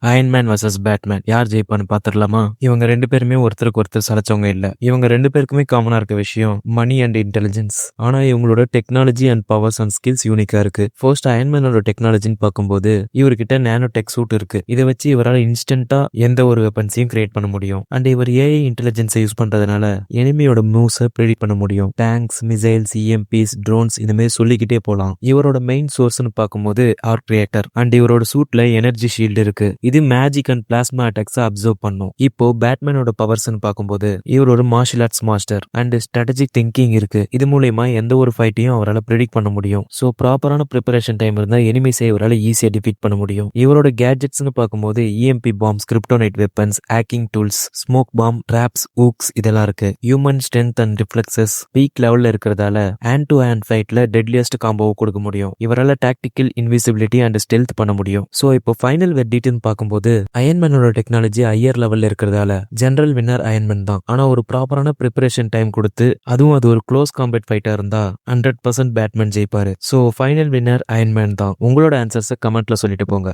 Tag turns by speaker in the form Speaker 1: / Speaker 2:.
Speaker 1: Iron Man versus Batman யார் ஜெயிப்பான்னு பாத்துடலாமா? இவங்க ரெண்டு பேருமே ஒருத்தருக்கு ஒருத்தர் சலைச்சவங்க இல்ல. இவங்க ரெண்டு பேருக்குமே காமனா இருக்க விஷயம் மணி அண்ட் இன்டெலிஜென்ஸ். ஆனா இவங்களோட technology and powers and skills யூனிக்கா இருக்கு. ஃபர்ஸ்ட் அயன்மேனோட டெக்னாலஜின்னு பார்க்கும்போது இவர்கிட்ட நானோ டெக் சூட் இருக்கு. இதை வச்சு இவரால் இன்ஸ்டன்டா எந்த ஒரு வெப்பன்ஸையும் கிரியேட் பண்ண முடியும். அண்ட் இவர் ஏஐ இன்டெலிஜென்ஸை யூஸ் பண்றதுனால எனிமியோட மூவ்ஸை ப்ரெடிக்ட் பண்ண முடியும். டேங்க்ஸ், மிசைல்ஸ், இஎம்பிஸ், ட்ரோன்ஸ் இந்த மாதிரி சொல்லிக்கிட்டே போலாம். இவரோட மெயின் சோர்ஸ்னு பார்க்கும்போது ஆர்க் ரியாக்டர் அண்ட் இவரோட சூட்ல எனர்ஜி ஷீல்டு இருக்கு. இது magic and plasma attacks observe பண்ணும். இப்போ பேட்மேனோட பவர்ஸ் பார்க்கும்போது இவர் ஒரு martial arts master and strategic thinking இருக்கு. இது மூலயமா எந்த ஒரு ஃபைட்டையும் அவரால் ப்ரெடிக்ட் பண்ண முடியும். ஸோ ப்ராப்பரான ப்ரிப்பரேஷன் டைம் இருந்தா எனிமிஸை இவரால் ஈஸியா டிஃபீட் பண்ண முடியும். இவரோட கேட்ஜெட்ஸ்னு பார்க்கும்போது EMP bombs, kryptonite weapons, hacking tools, smoke bomb, traps, hooks இதெல்லாம் இருக்கு. Human strength and reflexes peak லெவல்ல இருக்கிறதால ஹேண்ட் டு ஹேண்ட் ஃபைட்ல டெட்லியஸ்ட் காம்போவை கொடுக்க முடியும். இவரால் டாக்டிக்கல் இன்விசிபிலிட்டி அண்ட் ஸ்டெல்த் பண்ண முடியும். ஸோ இப்போ ஃபைனல் வெர்டிட்னு பார்க்கும்போது அயன்மேனோட டெக்னாலஜி ஹையர் லெவல்ல இருக்கிறதால ஜெனரல் வின்னர் அயன்மேன் தான். ஆனா ஒரு ப்ராப்பரான ப்ரிப்பரேஷன் டைம் கொடுத்து அதுவும் அது ஒரு க்ளோஸ் காம்பேட் ஃபைட்டா இருந்தா 100% பேட்மேன் ஜெயிப்பாரு. ஸோ ஃபைனல் வின்னர் அயன்மேன் தான். உங்களோட ஆன்சர்ஸை கமெண்ட்ல சொல்லிட்டு போங்க.